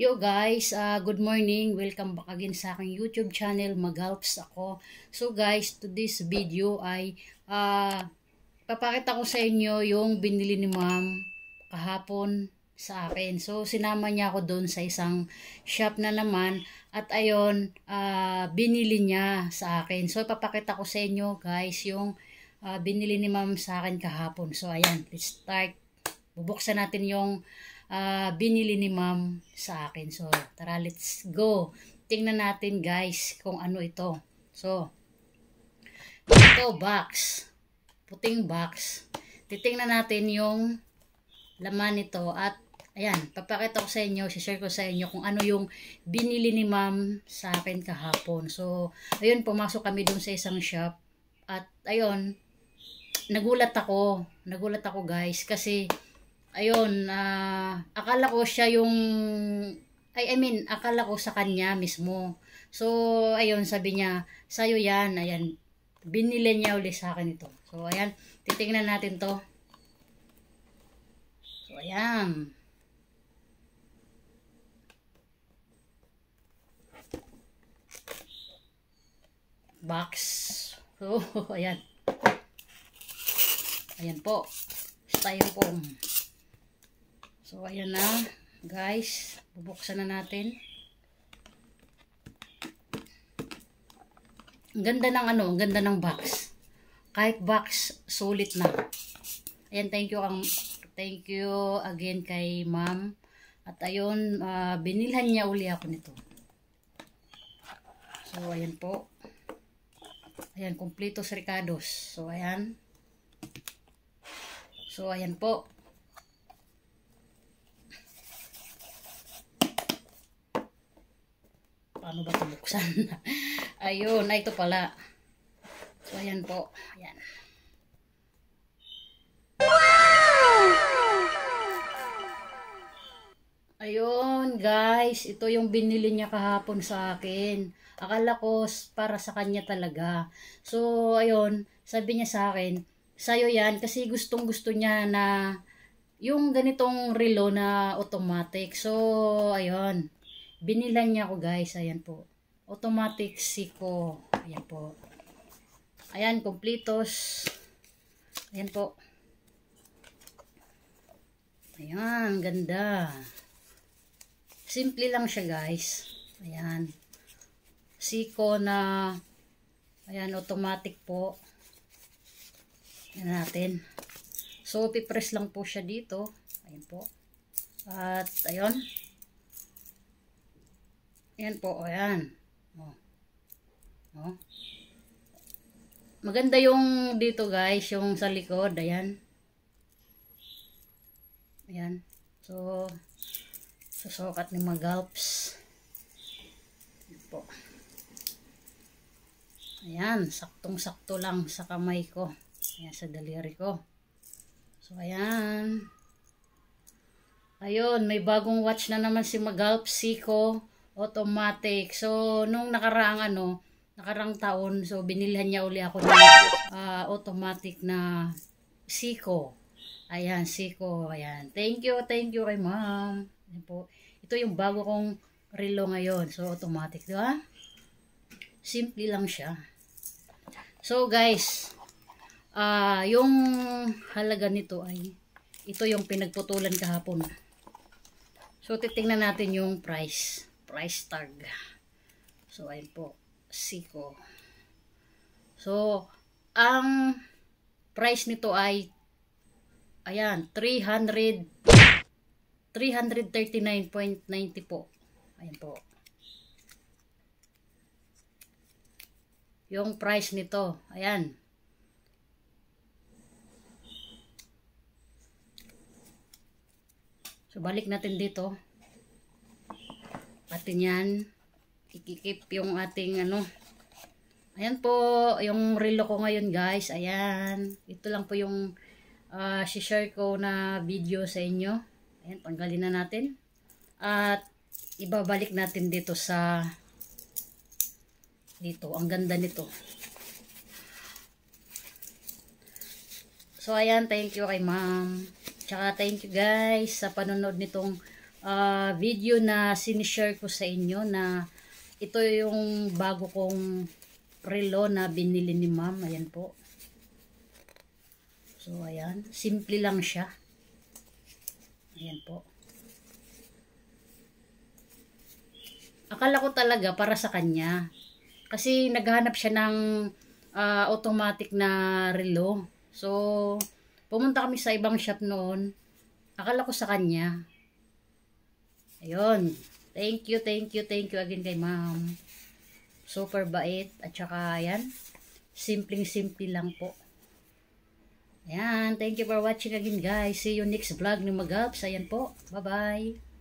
Yo guys, good morning. Welcome back again sa aking YouTube channel, Magalps ako. So guys, today's video ay papakita ko sa inyo yung binili ni ma'am kahapon sa akin. So sinama niya ako doon sa isang shop na naman at ayon, binili niya sa akin. So papakita ko sa inyo guys yung binili ni ma'am sa akin kahapon. So ayan, let's start. Bubuksan natin yung binili ni ma'am sa akin. So, tara, let's go. Tingnan natin guys kung ano ito. So, ito box. Puting box. Titingnan natin yung laman nito at ayan, papakita ko sa inyo, share ko sa inyo kung ano yung binili ni ma'am sa akin kahapon. So, ayun, pumasok kami dun sa isang shop at ayun, nagulat ako guys kasi ayun, akala ko siya yung, akala ko sa kanya mismo. So, ayun, sabi niya, sa'yo yan, ayan, binili niya ulit sa akin ito. So, ayan, titingnan natin to. So, ayan. Box. So, ayan. Ayan po. Styrofoam. So, ayan na, guys. Bubuksan na natin. Ang ganda ng ang ganda ng box. Kahit box, sulit na. Ayan, thank you again kay ma'am. At ayun, binilhan niya uli ako nito. So, ayan po. Ayan, Completos Ricados. So, ayan. So, ayan po. Paano ba ito buksan? Ayun, ito pala. So, ayan po. Ayan. Ayun, guys. Ito yung binili niya kahapon sa akin. Akala ko para sa kanya talaga. So, ayun. Sabi niya sa akin, sa'yo yan. Kasi gustong gusto niya na yung ganitong relo na automatic. So, ayun. Binilan niya ako guys, ayan po. Automatic Seiko. Ayan po. Ayan, Completos. Ayan po. Ayan, ganda. Simple lang siya guys. Ayan. Seiko na, ayan, automatic po. Ayan natin. So, pipress lang po siya dito. Ayan po. At, ayun. Ayan po, ayan. Oh. Maganda yung dito guys, yung sa likod, ayan. Ayan. So, susukat ni Magalps. Ayan po. Ayan, saktong-sakto lang sa kamay ko. Ayan, sa daliri ko. So, ayan. Ayun, may bagong watch na naman si Magalps Seiko. Automatic. So, nung nakaraang taon, so binilhan niya uli ako ng automatic na Seiko. Ayan, Seiko. Ayan. Thank you kay ma'am. Ayan po. Ito yung bago kong relo ngayon. So, automatic. Diba? Simple lang siya. So, guys, yung halaga nito ay, ito yung pinagputulan kahapon. So, titingnan natin yung price tag. So, ayun po. Seiko. So, ang price nito ay, ayan, 339.90 po. Ayan po. Yung price nito, ayan. So, balik natin dito. Atin yan, ikikip yung ating ayan po, yung relo ko ngayon guys, ayan, ito lang po yung share ko na video sa inyo. Ayan, tanggalin na natin at ibabalik natin dito dito, ang ganda nito. So ayan, thank you kay ma'am, tsaka thank you guys sa panonood nitong video na sinishare ko sa inyo na ito yung bago kong relo na binili ni ma'am. Ayan po. So, ayan. Simple lang siya. Ayan po. Akala ko talaga para sa kanya. Kasi naghahanap siya ng automatic na relo. So, pumunta kami sa ibang shop noon. Akala ko sa kanya. Ayun. Thank you again kay ma'am. Super bait. At saka, ayan. Simpleng-simple lang po. Ayan. Thank you for watching again, guys. See you next vlog ni Magabs. Ayan po. Bye-bye.